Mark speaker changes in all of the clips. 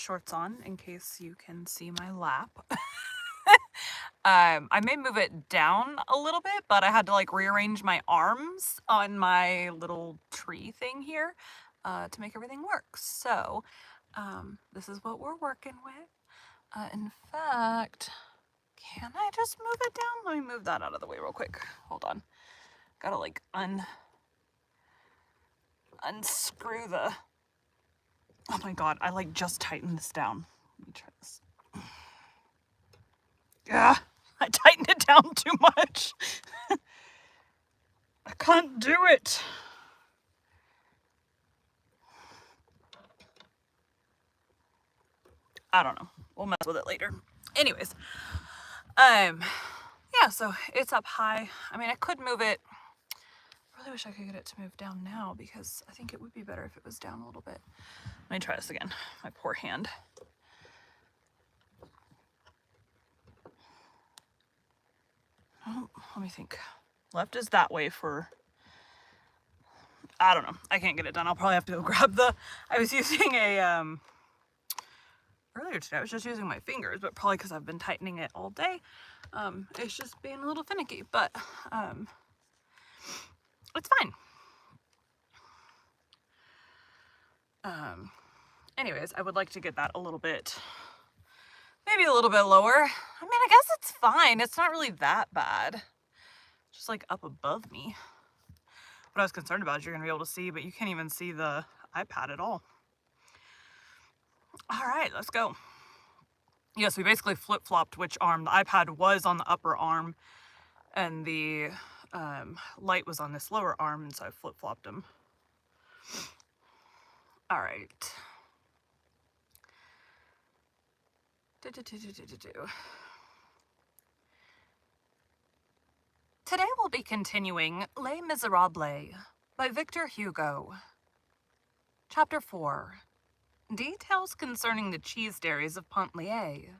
Speaker 1: shorts on in case you can see my lap. I may move it down a little bit, but I had to like rearrange my arms on my little tree thing here to make everything work. So this is what we're working with. In fact, can I just move it down? Let me move that out of the way real quick. Hold on. Gotta like unscrew the... Oh my god, I like just tightened this down. Let me try this. Yeah, I tightened it down too much. I can't do it. I don't know. We'll mess with it later. Anyways, yeah, so it's up high. I mean, I could move it. I really wish I could get it to move down now because I think it would be better if it was down a little bit. Let me try this again. My poor hand. Oh, let me think. Left is that way for... I don't know. I can't get it done. I'll probably have to go grab the... I was using a... Earlier today, I was just using my fingers, but probably because I've been tightening it all day. It's just being a little finicky, but it's fine. Anyways, I would like to get that a little bit, maybe a little bit lower. I mean, I guess it's fine. It's not really that bad. Just like up above me. What I was concerned about is you're gonna be able to see, but you can't even see the iPad at all. All right, let's go. Yes, we basically flip-flopped which arm. The iPad was on the upper arm and the light was on this lower arm, and so I flip-flopped them. All right. Today we'll be continuing Les Miserables by Victor Hugo. Chapter 4. Details concerning the cheese dairies of Pontlierre.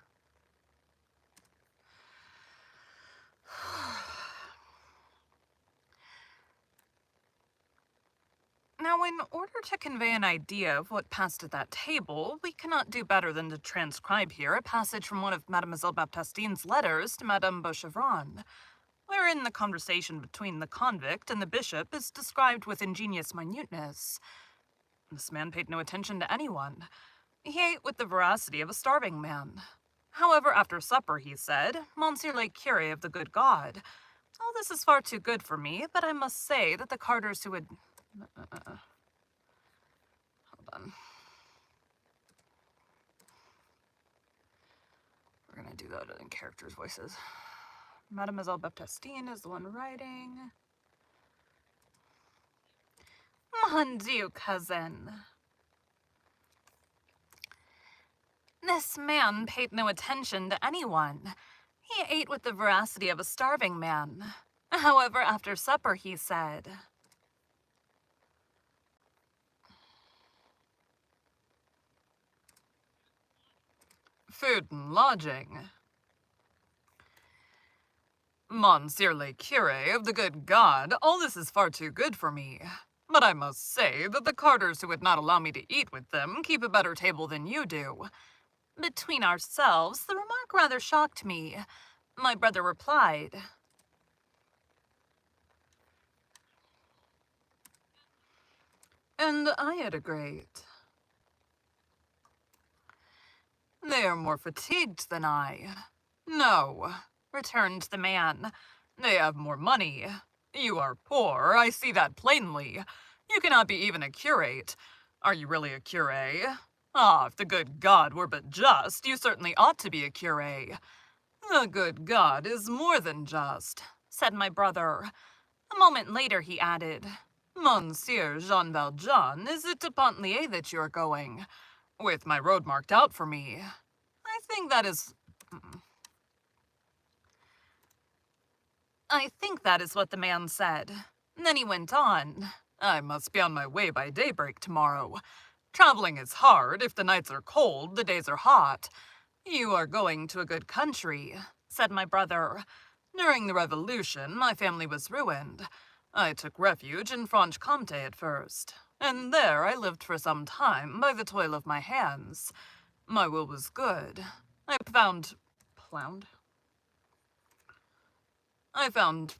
Speaker 1: Now, in order to convey an idea of what passed at that table, we cannot do better than to transcribe here a passage from one of Mademoiselle Baptistine's letters to Madame Beauchevron, wherein the conversation between the convict and the bishop is described with ingenious minuteness. This man paid no attention to anyone. He ate with the voracity of a starving man. However, after supper, he said, Monsieur le Curé of the good God, all this is far too good for me, but I must say that the carters who would... Hold on. We're gonna do that in characters' voices. Mademoiselle Baptistine is the one writing. Mon Dieu, cousin. This man paid no attention to anyone. He ate with the voracity of a starving man. However, after supper, he said... Food and lodging. Monsieur le Curé of the good God, all this is far too good for me. But I must say that the carters who would not allow me to eat with them keep a better table than you do. Between ourselves, the remark rather shocked me. My brother replied, and I had a great. They are more fatigued than I. No, returned the man. They have more money. You are poor, I see that plainly. You cannot be even a curate. Are you really a curé? Ah, if the good God were but just, you certainly ought to be a curé. The good God is more than just, said my brother. A moment later he added, Monsieur Jean Valjean, is it to Pontlierre that you are going? With my road marked out for me. I think that is what the man said. Then he went on. I must be on my way by daybreak tomorrow. Traveling is hard. If the nights are cold, the days are hot. You are going to a good country, said my brother. During the Revolution, my family was ruined. I took refuge in Franche-Comté at first, and there I lived for some time by the toil of my hands. My will was good. I found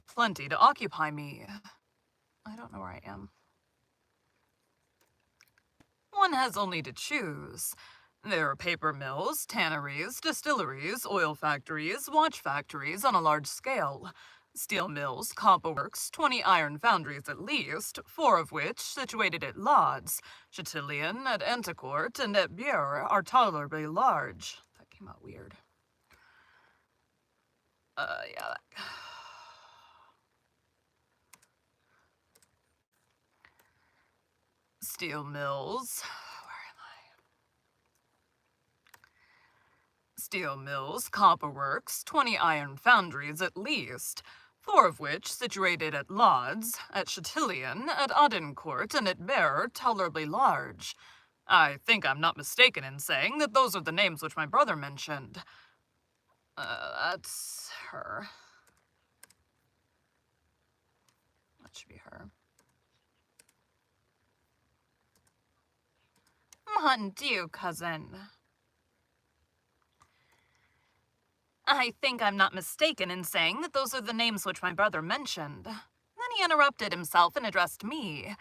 Speaker 1: plenty to occupy me. I don't know where I am. One has only to choose. There are paper mills, tanneries, distilleries, oil factories, watch factories on a large scale, steel mills, copper works, 20 iron foundries at least, 4 of which, situated at Lodz, Chatillon, at Enticourt, and at Bure, are tolerably large. That came out weird. Yeah. Steel mills. Steel mills, copper works, 20 iron foundries at least, 4 of which, situated at Lodz, at Chatillon, at Audincourt, and at Bure, tolerably large. I think I'm not mistaken in saying that those are the names which my brother mentioned. That's her. That should be her. Mon Dieu, cousin. I think I'm not mistaken in saying that those are the names which my brother mentioned. Then he interrupted himself and addressed me.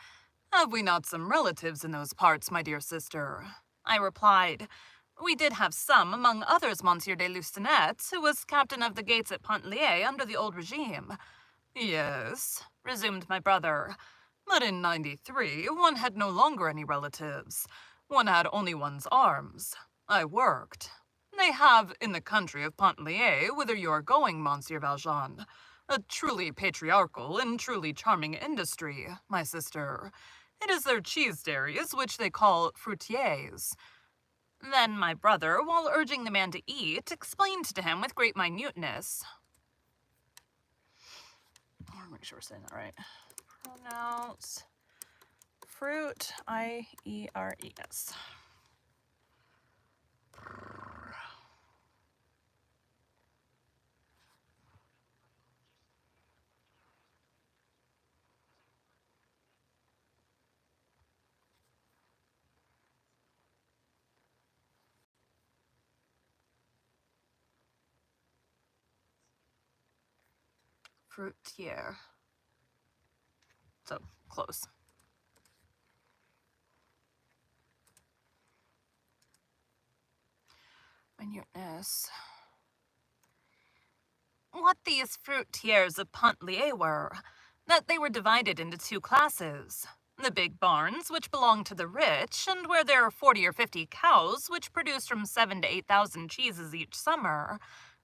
Speaker 1: Have we not some relatives in those parts, my dear sister? I replied. We did have some, among others Monsieur de Lucenet, who was captain of the gates at Pontllier under the old regime. Yes, resumed my brother. But in '93, one had no longer any relatives. One had only one's arms. I worked. They have, in the country of Pontllier, whither you are going, Monsieur Valjean, a truly patriarchal and truly charming industry, my sister. It is their cheese dairies, which they call fruitiers. Then my brother, while urging the man to eat, explained to him with great minuteness. I want to make sure we're saying that right. Pronounce fruit, I-E-R-E-S. Fruitier. So, close. Minuteness. What these fruitiers of Pontllier were, that they were divided into 2 classes. The big barns, which belong to the rich, and where there are 40 or 50 cows, which produce from 7,000 to 8,000 cheeses each summer,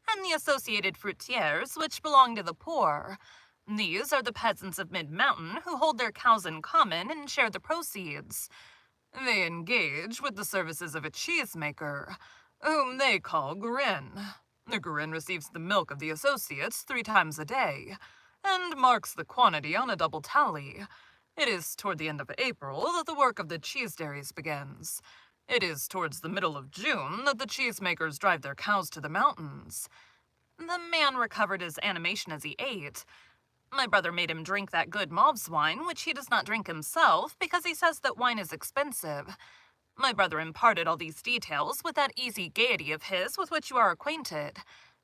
Speaker 1: and the associated fruitiers, which belong to the poor. These are the peasants of mid-mountain who hold their cows in common and share the proceeds. They engage with the services of a cheesemaker, whom they call Gurin. The Gurin receives the milk of the associates 3 times a day, and marks the quantity on a double tally. It is toward the end of April that the work of the cheese dairies begins. It is towards the middle of June that the cheesemakers drive their cows to the mountains. The man recovered his animation as he ate. My brother made him drink that good Mauves wine, which he does not drink himself, because he says that wine is expensive. My brother imparted all these details with that easy gaiety of his with which you are acquainted,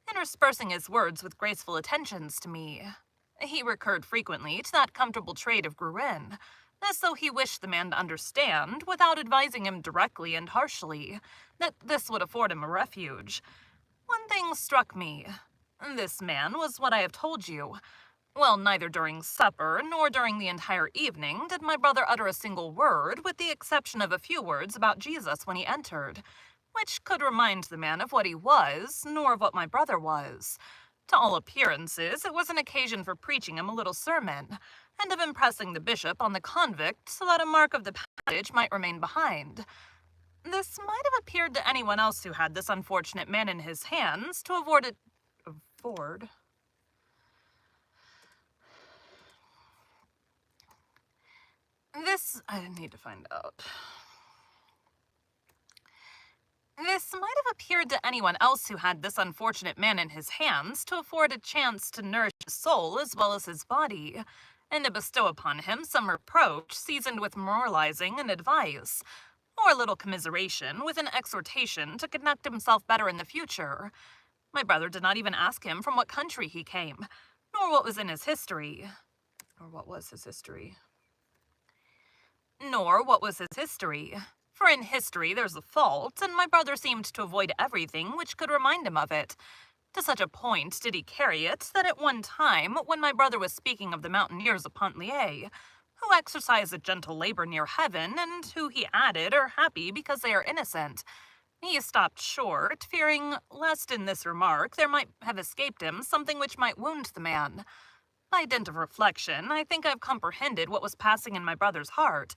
Speaker 1: interspersing his words with graceful attentions to me. He recurred frequently to that comfortable trait of Gurin, as though he wished the man to understand, without advising him directly and harshly, that this would afford him a refuge. One thing struck me. This man was what I have told you. Well, neither during supper nor during the entire evening did my brother utter a single word, with the exception of a few words about Jesus when he entered, which could remind the man of what he was, nor of what my brother was. To all appearances, it was an occasion for preaching him a little sermon, and of impressing the bishop on the convict so that a mark of the passage might remain behind. This might have appeared to anyone else who had this unfortunate man in his hands to afford. This, I need to find out. This might have appeared to anyone else who had this unfortunate man in his hands to afford a chance to nourish his soul as well as his body, and to bestow upon him some reproach seasoned with moralizing and advice, or a little commiseration with an exhortation to conduct himself better in the future. My brother did not even ask him from what country he came, nor what was in his history. Or what was his history? Nor what was his history. For in history there's a fault, and my brother seemed to avoid everything which could remind him of it. To such a point did he carry it that at one time, when my brother was speaking of the mountaineers of Pontlieres, who exercise a gentle labor near heaven, and who, he added, are happy because they are innocent, he stopped short, fearing lest in this remark there might have escaped him something which might wound the man. By dint of reflection, I think I've comprehended what was passing in my brother's heart.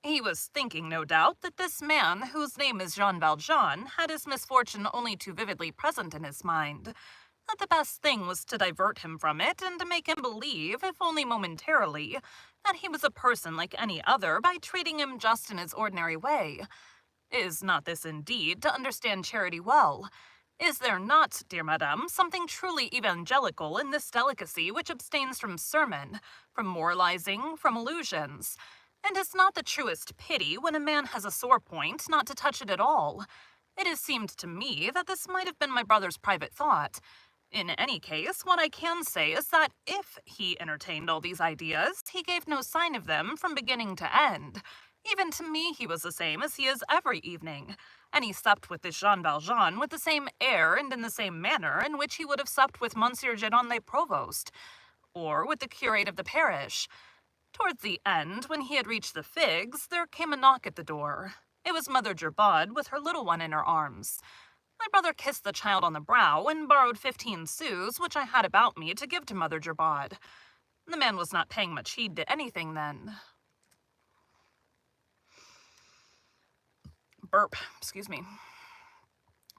Speaker 1: He was thinking, no doubt, that this man, whose name is Jean Valjean, had his misfortune only too vividly present in his mind. That the best thing was to divert him from it, and to make him believe, if only momentarily, that he was a person like any other by treating him just in his ordinary way. Is not this, indeed, to understand charity well? Is there not, dear madame, something truly evangelical in this delicacy which abstains from sermon, from moralizing, from allusions? And is not the truest pity, when a man has a sore point, not to touch it at all? It has seemed to me that this might have been my brother's private thought. In any case, what I can say is that if he entertained all these ideas, he gave no sign of them from beginning to end. Even to me he was the same as he is every evening, and he supped with this Jean Valjean with the same air and in the same manner in which he would have supped with Monsieur Gedon le Provost, or with the curate of the parish. Towards the end, when he had reached the figs, there came a knock at the door. It was Mother Gerbaud with her little one in her arms. My brother kissed the child on the brow and borrowed 15 sous, which I had about me, to give to Mother Gerbaud. The man was not paying much heed to anything then. Excuse me.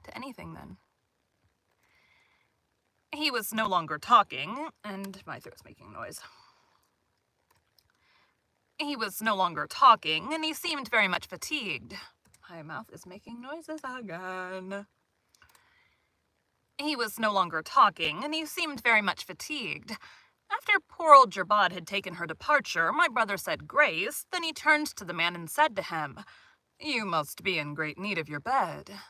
Speaker 1: To anything then. He was no longer talking, and my throat's making noise. He was no longer talking, and he seemed very much fatigued. My mouth is making noises again. He was no longer talking, and he seemed very much fatigued. After poor old Gerbaud had taken her departure, my brother said grace, then he turned to the man and said to him, "You must be in great need of your bed."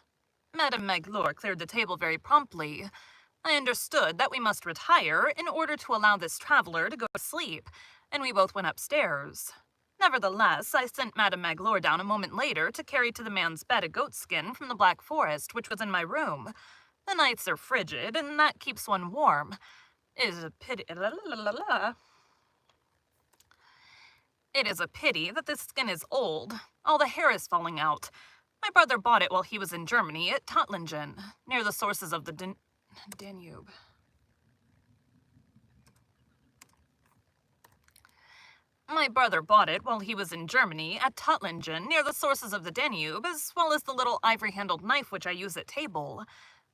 Speaker 1: Madame Magloire cleared the table very promptly. I understood that we must retire in order to allow this traveler to go to sleep, and we both went upstairs. Nevertheless, I sent Madame Magloire down a moment later to carry to the man's bed a goatskin from the Black Forest, which was in my room. The nights are frigid, and that keeps one warm. It is a pity... It is a pity that this skin is old. All the hair is falling out. My brother bought it while he was in Germany at Tottlingen, near the sources of the Danube. My brother bought it while he was in Germany at Tottlingen, near the sources of the Danube, as well as the little ivory-handled knife which I use at table.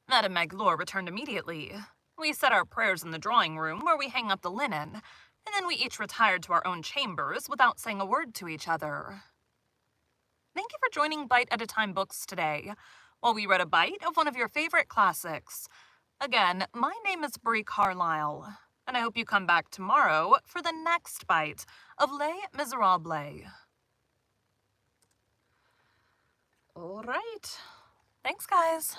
Speaker 1: Madame Magloire returned immediately. We said our prayers in the drawing-room, where we hang up the linen, and then we each retired to our own chambers without saying a word to each other. Thank you for joining Bite at a Time Books today, while we read a bite of one of your favorite classics. Again, my name is Bree Carlile, and I hope you come back tomorrow for the next bite of Les Miserables. All right. Thanks, guys.